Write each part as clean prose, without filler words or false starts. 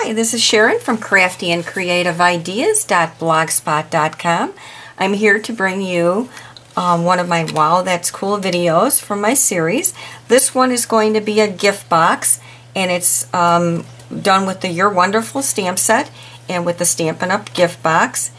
Hi, this is Sharon from craftyandcreativeideas.blogspot.com. I'm here to bring you one of my Wow That's Cool videos from my series. This one is going to be a gift box, and it's done with the You're Wonderful stamp set and with the Stampin' Up! Gift box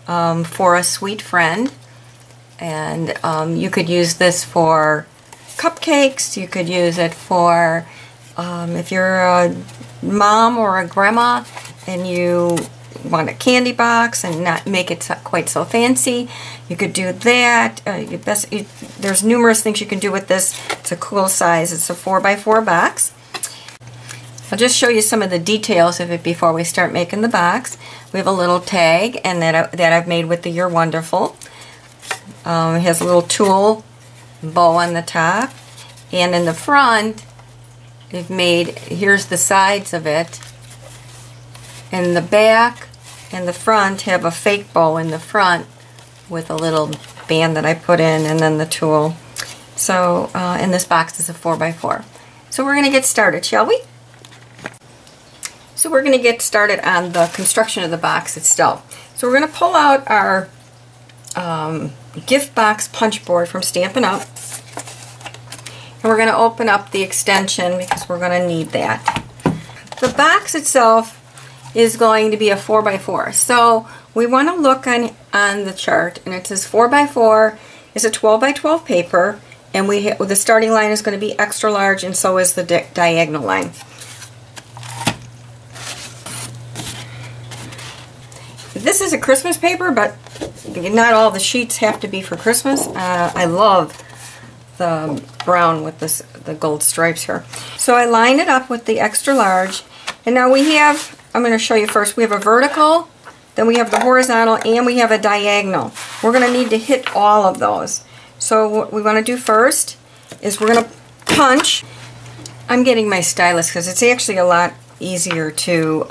for a sweet friend. And you could use this for cupcakes, you could use it for if you're a mom or a grandma and you want a candy box and not make it quite so fancy, you could do that. There's numerous things you can do with this. It's a cool size. It's a 4x4 box. I'll just show you some of the details of it before we start making the box. We have a little tag and that I've made with the You're Wonderful. It has a little tulle bow on the top, and in the front they've made, here's the sides of it, and the back and the front have a fake bow in the front with a little band that I put in, and then the tulle. So and this box is a 4x4. So we're going to get started, shall we? So we're going to get started on the construction of the box itself. So we're going to pull out our gift box punch board from Stampin' Up! And we're going to open up the extension because we're going to need that. The box itself is going to be a 4x4. So we want to look on the chart, and it says 4x4 is a 12x12 paper, and the starting line is going to be extra large, and so is the diagonal line. This is a Christmas paper, but not all the sheets have to be for Christmas. I love the brown with the gold stripes here. So I line it up with the extra large, and now we have, I'm going to show you first, we have a vertical, then we have the horizontal, and we have a diagonal. We're going to need to hit all of those. So what we want to do first is we're going to punch. I'm getting my stylus because it's actually a lot easier to,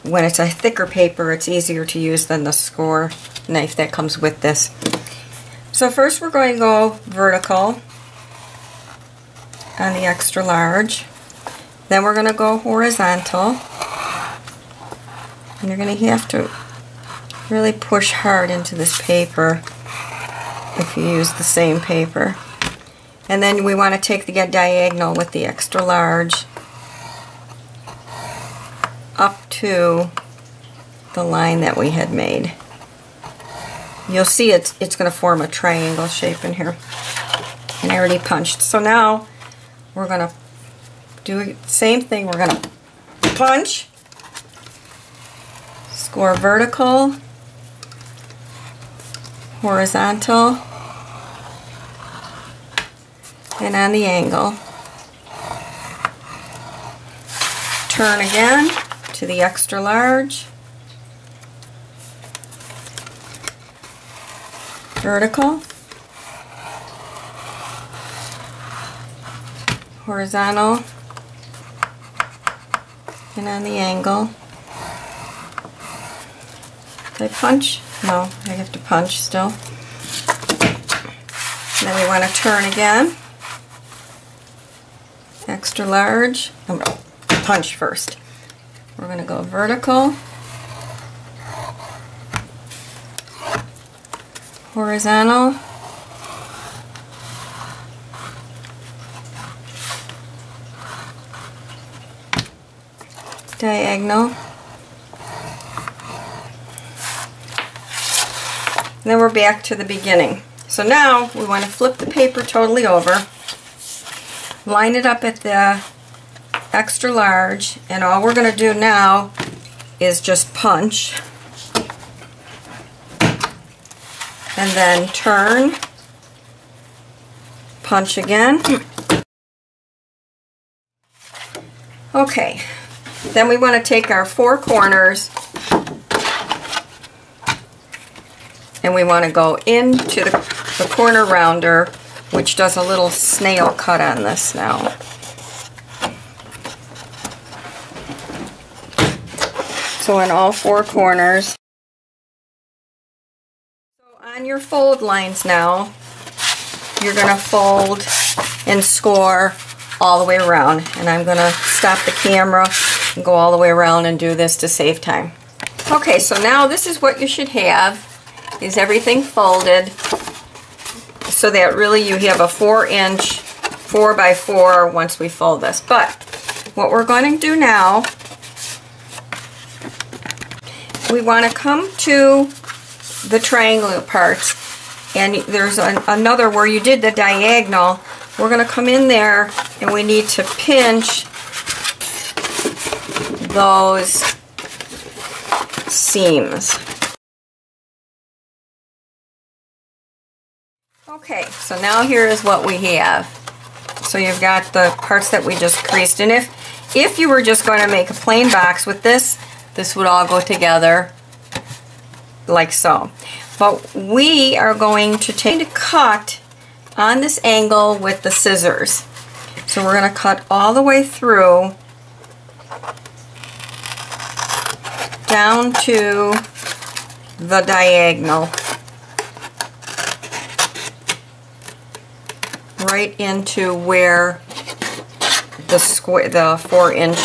when it's a thicker paper, it's easier to use than the score knife that comes with this. So first we're going to go vertical on the extra large. Then we're going to go horizontal. And you're going to have to really push hard into this paper if you use the same paper. And then we want to take the diagonal with the extra large up to the line that we had made. You'll see it's going to form a triangle shape in here. And I already punched. So now we're going to do the same thing. We're going to punch, score vertical, horizontal, and on the angle. Turn again to the extra large, vertical, horizontal, and on the angle. Did I punch? No, I have to punch still. And then we want to turn again, extra large. I'm going to punch first. We're going to go vertical, horizontal, diagonal, and then we're back to the beginning. So now we want to flip the paper totally over, line it up at the extra large, and all we're going to do now is just punch and then turn, punch again. Okay, then we want to take our four corners and we want to go into the corner rounder, which does a little snail cut on this now. So in all four corners. So on your fold lines now, you're going to fold and score all the way around. And I'm going to stop the camera go all the way around and do this to save time. Okay, so now this is what you should have, is everything folded so that really you have a 4-inch 4x4 once we fold this. But what we're going to do now, we want to come to the triangular parts, and there's another where you did the diagonal. We're going to come in there and we need to pinch those seams. Okay, so now here is what we have. So you've got the parts that we just creased, and if you were just going to make a plain box with this, this would all go together like so. But we are going to take a cut on this angle with the scissors. So we're going to cut all the way through down to the diagonal, right into where the 4-inch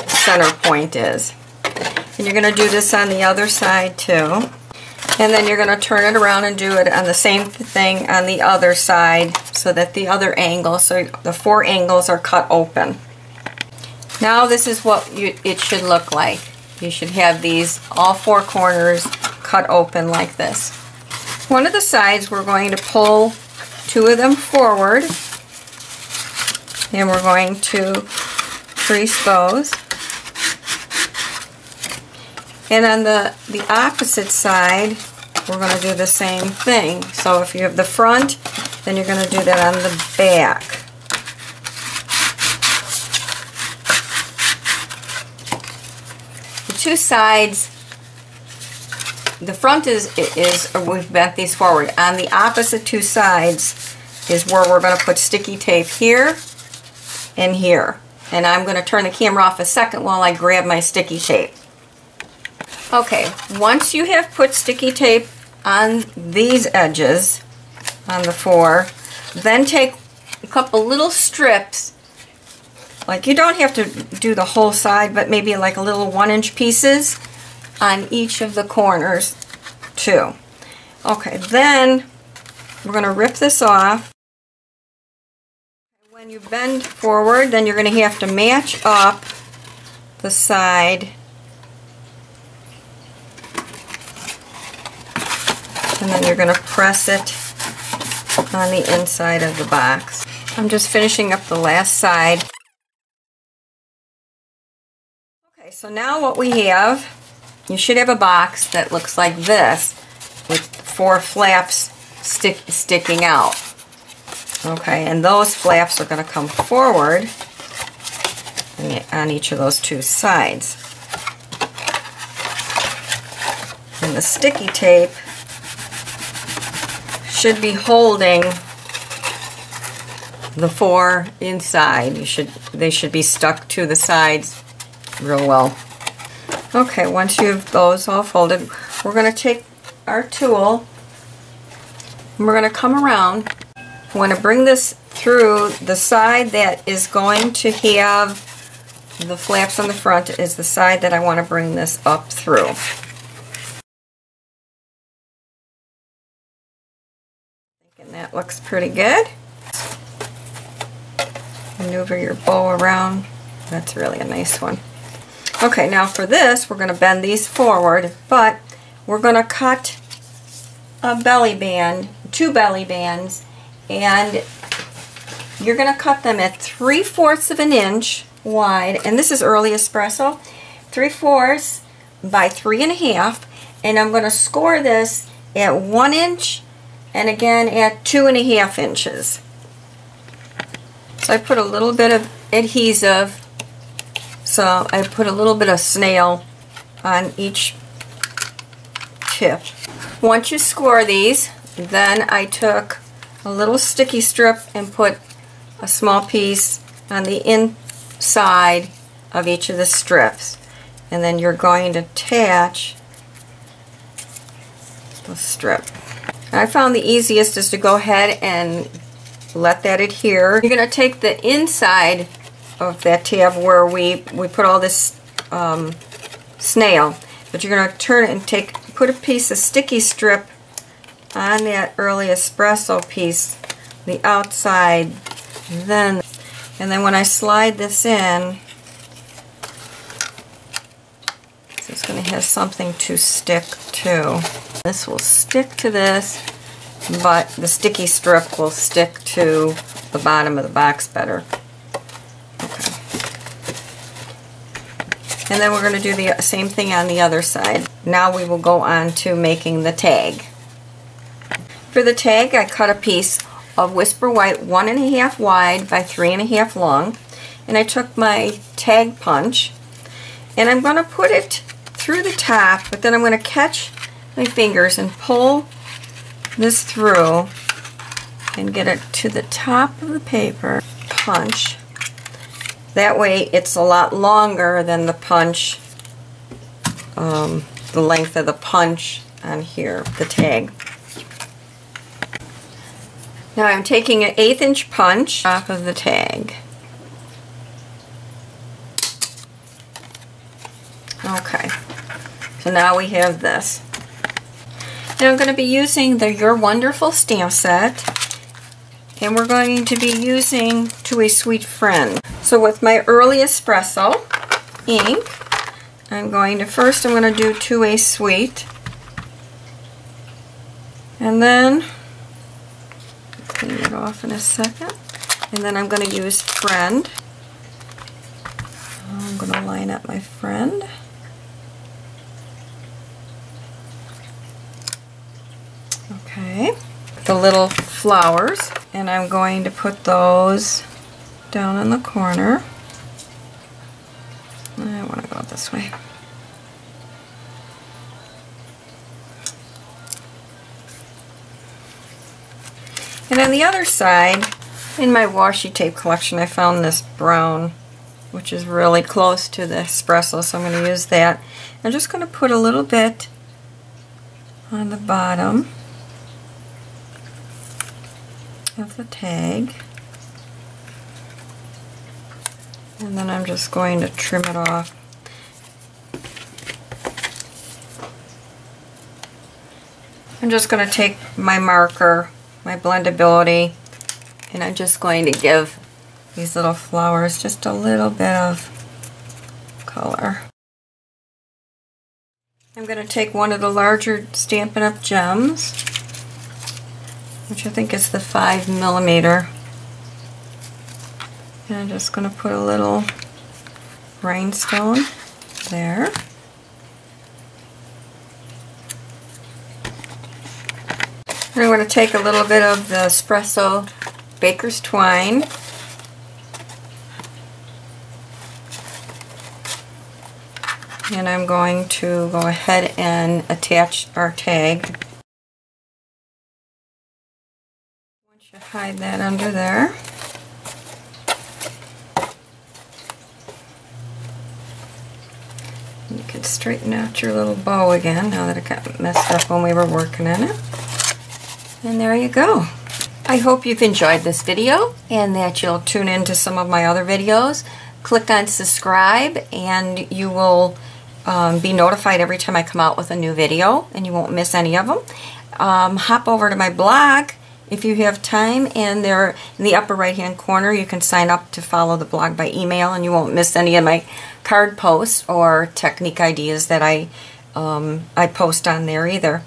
center point is. And you're going to do this on the other side too. And then you're going to turn it around and do it on the same thing on the other side, so that the other angle, so the 4 angles are cut open. Now this is what it should look like. You should have these, all 4 corners cut open like this. One of the sides we're going to pull 2 of them forward, and we're going to crease those. And on the opposite side, we're going to do the same thing. So if you have the front, then you're going to do that on the back. The 2 sides, the front is we've bent these forward. On the opposite 2 sides is where we're going to put sticky tape here and here. And I'm going to turn the camera off a second while I grab my sticky tape. Okay, once you have put sticky tape on these edges, on the 4, then take a couple little strips, like you don't have to do the whole side, but maybe like a little 1-inch pieces on each of the corners too. Okay, then we're going to rip this off. When you bend forward, then you're going to have to match up the side, and then you're going to press it on the inside of the box. I'm just finishing up the last side. Okay, so now what we have, you should have a box that looks like this with 4 flaps sticking out. Okay, and those flaps are going to come forward on each of those 2 sides. And the sticky tape should be holding the 4 inside. They should be stuck to the sides real well. Okay, once you have those all folded, we're going to take our tool and we're going to come around. I want to bring this through the side that is going to have the flaps on the front, is the side that I want to bring this up through. And that looks pretty good. Maneuver your bow around. That's really a nice one. Okay, now for this, we're going to bend these forward, but we're going to cut a belly band, 2 belly bands, and you're going to cut them at 3/4 of an inch wide, and this is early espresso, 3/4 by 3.5, and I'm going to score this at 1 inch and again at 2.5 inches. So I put a little bit of adhesive, so I put a little bit of snail on each tip. Once you score these, then I took a little sticky strip and put a small piece on the inside of each of the strips, and then you're going to attach the strip. I found the easiest is to go ahead and let that adhere. You're going to take the inside of that tab where we put all this snail. But you're going to turn it and put a piece of sticky strip on that early espresso piece, the outside, and then when I slide this in, it's going to have something to stick to. This will stick to this, but the sticky strip will stick to the bottom of the box better. Okay. And then we're going to do the same thing on the other side. Now we will go on to making the tag. For the tag, I cut a piece of Whisper White 1.5 wide by 3.5 long, and I took my tag punch and I'm going to put it through the top, but then I'm going to catch my fingers and pull this through and get it to the top of the paper. Punch. That way it's a lot longer than the punch, the length of the punch on here, the tag. Now I'm taking an 1/8 inch punch off of the tag. Okay, so now we have this. Now I'm going to be using the Your Wonderful stamp set, and we're going to be using To a Sweet Friend. So with my early espresso ink, I'm going to do To a Sweet, and then clean it off in a second, and then I'm going to use Friend. I'm going to line up my friend. Okay, the little flowers, and I'm going to put those down in the corner. I want to go this way. And on the other side, in my washi tape collection, I found this brown, which is really close to the espresso, so I'm going to use that. I'm just going to put a little bit on the bottom of the tag, and then I'm just going to trim it off. I'm just going to take my marker, my blendability, and I'm just going to give these little flowers just a little bit of color. I'm going to take one of the larger Stampin' Up! Gems, which I think is the 5mm, and I'm just going to put a little rhinestone there. And I'm going to take a little bit of the espresso baker's twine, and I'm going to go ahead and attach our tag. Once you hide that under there, you can straighten out your little bow again now that it got messed up when we were working on it. And there you go. I hope you've enjoyed this video and that you'll tune in to some of my other videos. Click on subscribe and you will be notified every time I come out with a new video, and you won't miss any of them. Hop over to my blog if you have time, and there in the upper right hand corner you can sign up to follow the blog by email, and you won't miss any of my card posts or technique ideas that I post on there either.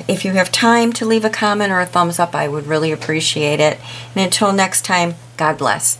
If you have time to leave a comment or a thumbs up, I would really appreciate it. And until next time, God bless.